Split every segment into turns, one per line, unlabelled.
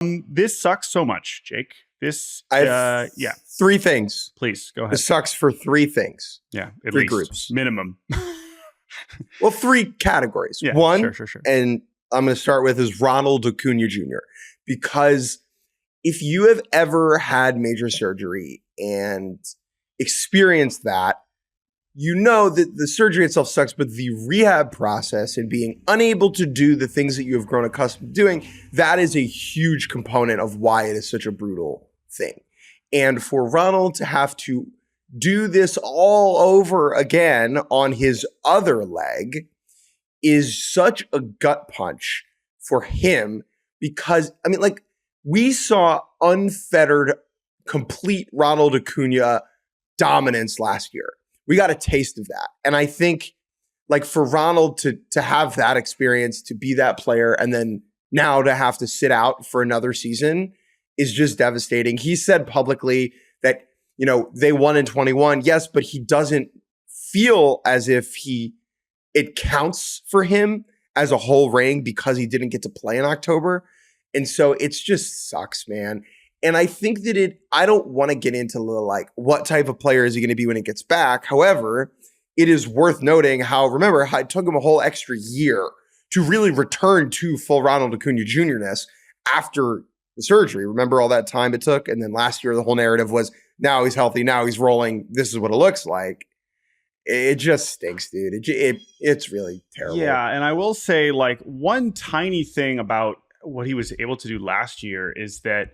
This sucks so much, Jake. This,
I have
yeah.
3 things.
Please go ahead.
This sucks for 3 things.
Yeah, at
3
least
groups.
minimum.
Well, 3 categories.
Yeah,
One,
sure.
and I'm going to start with is Ronald Acuña Jr. Because if you have ever had major surgery and experienced that, you know that the surgery itself sucks, but the rehab process and being unable to do the things that you have grown accustomed to doing, that is a huge component of why it is such a brutal thing. And for Ronald to have to do this all over again on his other leg is such a gut punch for him because, I mean, like, we saw unfettered, complete Ronald Acuña dominance last year. We got a taste of that. And I think, like, for Ronald to have that experience, to be that player, and then now to have to sit out for another season is just devastating. He said publicly that, you know, they won in 21, yes, but he doesn't feel as if it counts for him as a whole ring because he didn't get to play in October. And so it's just sucks, man. And I think that I don't want to get into like what type of player is he going to be when it gets back. However, it is worth noting how, remember, it took him a whole extra year to really return to full Ronald Acuña Jr.-ness after the surgery. Remember all that time it took? And then last year, the whole narrative was, now he's healthy, now he's rolling, this is what it looks like. It just stinks, dude. It's really terrible.
Yeah, and I will say, like, one tiny thing about what he was able to do last year is that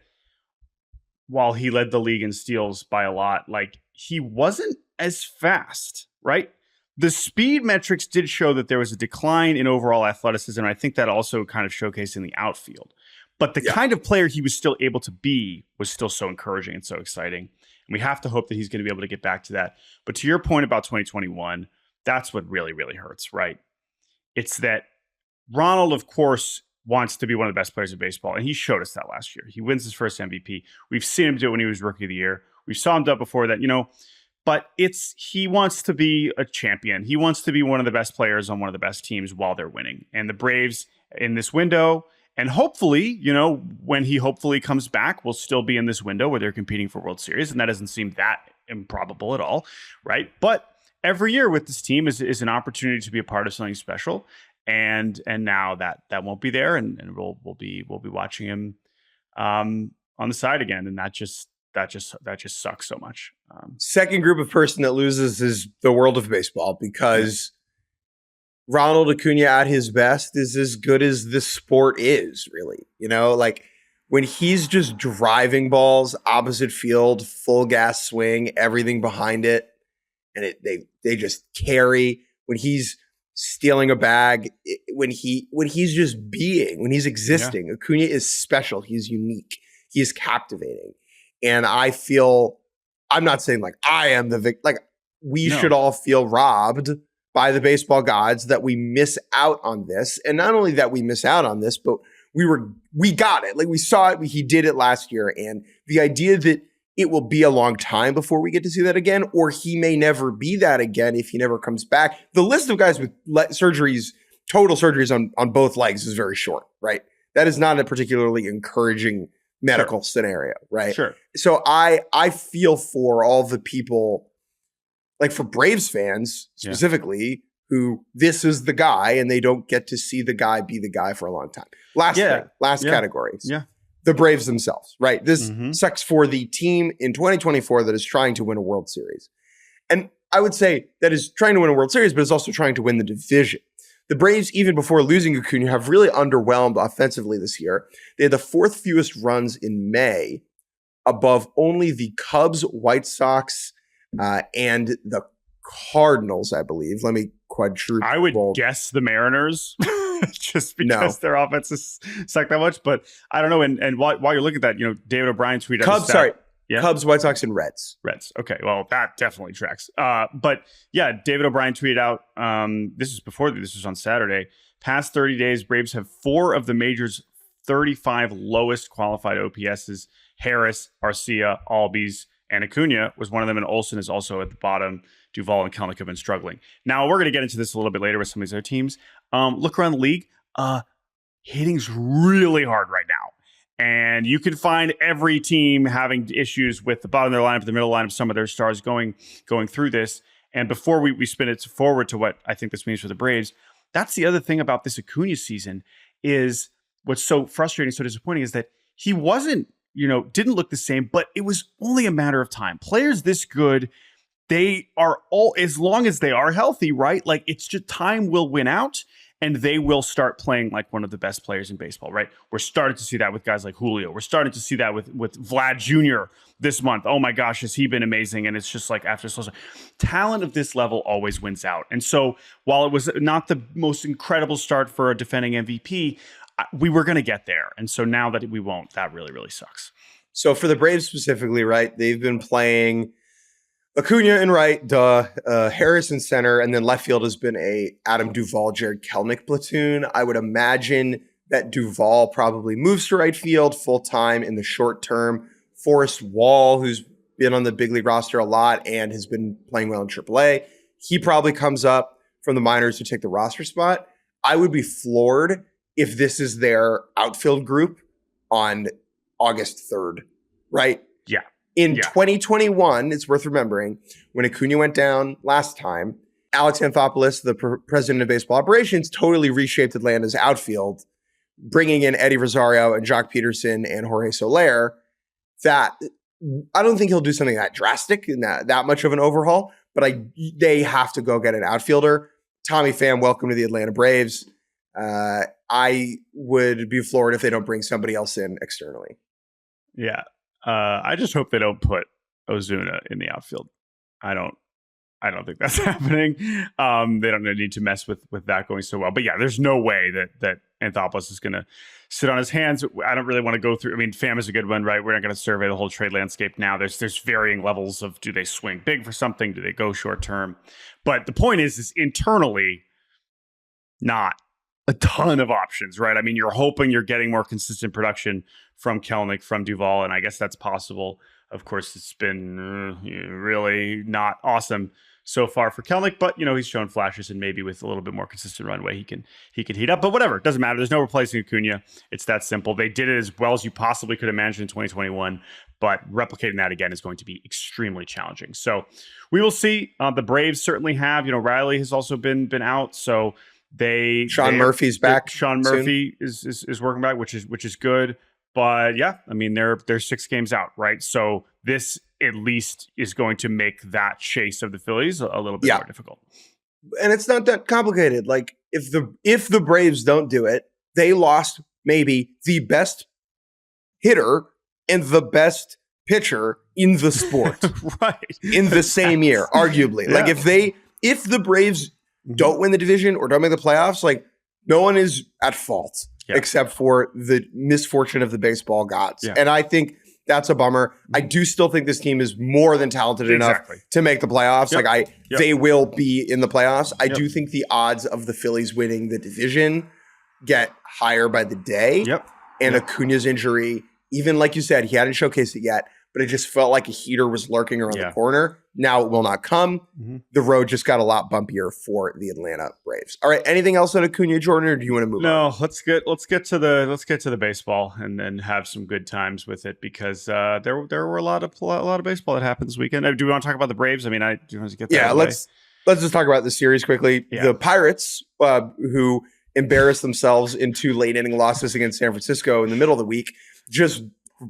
while he led the league in steals by a lot, like, he wasn't as fast, right? The speed metrics did show that there was a decline in overall athleticism. And I think that also kind of showcased in the outfield. But the kind of player he was still able to be was still so encouraging and so exciting. And we have to hope that he's going to be able to get back to that. But to your point about 2021, that's what really, really hurts, right? It's that Ronald, of course, wants to be one of the best players in baseball. And he showed us that last year. He wins his first MVP. We've seen him do it when he was Rookie of the Year. We saw him do it before that, but he wants to be a champion. He wants to be one of the best players on one of the best teams while they're winning. And the Braves in this window, and hopefully, when he hopefully comes back, will still be in this window where they're competing for World Series. And that doesn't seem that improbable at all, right? But every year with this team is an opportunity to be a part of something special. And now that won't be there, and we'll be watching him on the side again, and that just sucks so much.
Second group of person that loses is the world of baseball, because Ronald Acuña at his best is as good as this sport is, really. Like when he's just driving balls opposite field, full gas swing, everything behind it, and they just carry. When he's stealing a bag, when he's just being, when he's existing, Acuña is special. He's unique. He is captivating. And I feel, I'm not saying like I am the victim, like we should all feel robbed by the baseball gods that we miss out on this. And not only that we miss out on this, but we got it. Like we saw it, he did it last year. And the idea that it will be a long time before we get to see that again, or he may never be that again if he never comes back. The list of guys with surgeries, total surgeries on both legs is very short, right? That is not a particularly encouraging medical scenario, right?
Sure.
So I feel for all the people, like for Braves fans specifically, who this is the guy and they don't get to see the guy be the guy for a long time. Last category.
Yeah.
The Braves themselves, right? This sucks for the team in 2024 that is trying to win a World Series. And I would say that is trying to win a World Series, but is also trying to win the division. The Braves, even before losing Acuña, have really underwhelmed offensively this year. They had the 4th fewest runs in May, above only the Cubs, White Sox, and the Cardinals, I believe. Let me quadruple.
I would guess the Mariners. Just because their offense is sucked that much, but I don't know. And while you're looking at that, David O'Brien tweeted
Cubs, White Sox, and Reds.
Okay, well that definitely tracks. But yeah, David O'Brien tweeted out. This was on Saturday. Past 30 days, Braves have 4 of the major's 35 lowest qualified OPSs. Harris, Arcia, Albies, and Acuña was one of them, and Olsen is also at the bottom. Duvall and Kelnick have been struggling. Now, we're going to get into this a little bit later with some of these other teams. Look around the league. Hitting's really hard right now. And you can find every team having issues with the bottom of their lineup, the middle lineup, some of their stars going through this. And before we spin it forward to what I think this means for the Braves, that's the other thing about this Acuña season is what's so frustrating, so disappointing is that he wasn't, didn't look the same, but it was only a matter of time. Players this good, they are all, as long as they are healthy, right? Like it's just time will win out. And they will start playing like one of the best players in baseball, right? We're starting to see that with guys like Julio. We're starting to see that with Vlad Jr. this month. Oh my gosh, has he been amazing? And it's just like after so talent of this level always wins out. And so while it was not the most incredible start for a defending MVP, we were going to get there. And so now that we won't, that really, really sucks.
So for the Braves specifically, right, they've been playing Acuña in right, Harris in center, and then left field has been a Adam Duvall, Jared Kelenic platoon. I would imagine that Duvall probably moves to right field full time in the short term. Forrest Wall, who's been on the big league roster a lot and has been playing well in AAA, he probably comes up from the minors to take the roster spot. I would be floored if this is their outfield group on August 3rd, right?
Yeah.
In 2021, it's worth remembering, when Acuña went down last time, Alex Anthopoulos, the president of baseball operations, totally reshaped Atlanta's outfield, bringing in Eddie Rosario and Jock Peterson and Jorge Soler. That I don't think he'll do something that drastic and that much of an overhaul, but they have to go get an outfielder. Tommy Pham, welcome to the Atlanta Braves. I would be floored if they don't bring somebody else in externally.
Yeah. I just hope they don't put Ozuna in the outfield. I don't think that's happening. They don't need to mess with that going so well. But yeah, there's no way that Anthopoulos is going to sit on his hands. I don't really want to go through. I mean, Pham is a good one, right? We're not going to survey the whole trade landscape now. There's varying levels of, do they swing big for something? Do they go short term? But the point is internally, not a ton of options, right? I mean, you're hoping you're getting more consistent production from Kelenic, from Duvall, and I guess that's possible. Of course, it's been really not awesome so far for Kelenic, but he's shown flashes, and maybe with a little bit more consistent runway, he can heat up. But whatever, it doesn't matter. There's no replacing Acuña. It's that simple. They did it as well as you possibly could imagine in 2021, but replicating that again is going to be extremely challenging. So we will see. The Braves certainly have. Riley has also been out, so Sean
Murphy's back.
Sean Murphy is working back, which is good. But yeah, I mean, they're 6 games out, right? So this at least is going to make that chase of the Phillies a little bit more difficult.
And it's not that complicated. Like if the Braves don't do it, they lost maybe the best hitter and the best pitcher in the sport,
right?
In the same year, arguably. Yeah. Like if the Braves don't win the division or don't make the playoffs, like no one is at fault. Yeah. Except for the misfortune of the baseball gods. Yeah. And I think that's a bummer. I do still think this team is more than talented enough to make the playoffs. Yep. They will be in the playoffs. I do think the odds of the Phillies winning the division get higher by the day.
Yep.
And Acuña's injury, even like you said, he hadn't showcased it yet, but it just felt like a heater was lurking around the corner. Now it will not come. Mm-hmm. The road just got a lot bumpier for the Atlanta Braves. All right, anything else on Acuña, Jordan, or do you want to move on?
No, let's get to the baseball and then have some good times with it, because there were a lot of baseball that happened this weekend. Do we want to talk about the Braves? I mean, do you want to get that?
Yeah, let's just talk about the series quickly. Yeah. The Pirates, who embarrassed themselves in 2 late inning losses against San Francisco in the middle of the week, just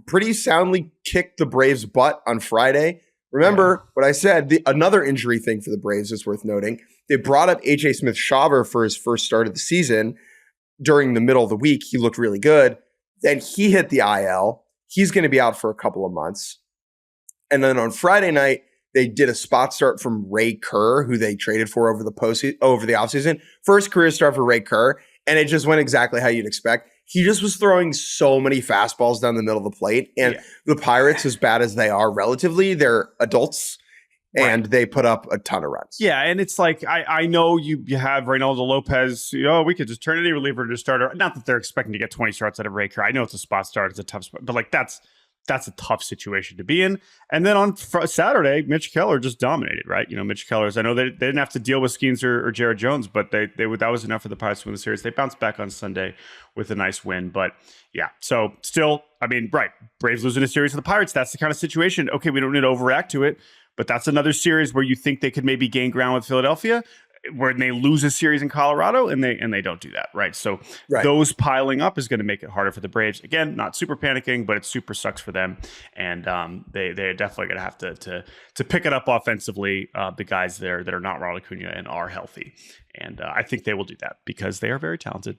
pretty soundly kicked the Braves' butt on Friday. Remember what I said, another injury thing for the Braves is worth noting. They brought up A.J. Smith-Shawver for his first start of the season. During the middle of the week, he looked really good. Then he hit the IL. He's going to be out for a couple of months. And then on Friday night, they did a spot start from Ray Kerr, who they traded for over the offseason. First career start for Ray Kerr, and it just went exactly how you'd expect. He just was throwing so many fastballs down the middle of the plate. And the Pirates, as bad as they are relatively, they're adults. And they put up a ton of runs.
Yeah, and it's like, I know you have Reynaldo Lopez. We could just turn any reliever to starter. Not that they're expecting to get 20 starts out of Ray Kerr. I know it's a spot start. It's a tough spot. But like that's that's a tough situation to be in. And then on Saturday, Mitch Keller just dominated, right? Mitch Keller's, I know they didn't have to deal with Skeens or Jared Jones, but that was enough for the Pirates to win the series. They bounced back on Sunday with a nice win. But yeah, so still, right. Braves losing a series to the Pirates. That's the kind of situation. Okay, we don't need to overreact to it, but that's another series where you think they could maybe gain ground with Philadelphia, where they lose a series in Colorado and they don't do that, right? So those piling up is going to make it harder for the Braves. Again, not super panicking, but it super sucks for them, and they're definitely going to have to pick it up offensively. The guys there that are not Ronald Acuña and are healthy, and I think they will do that because they are very talented.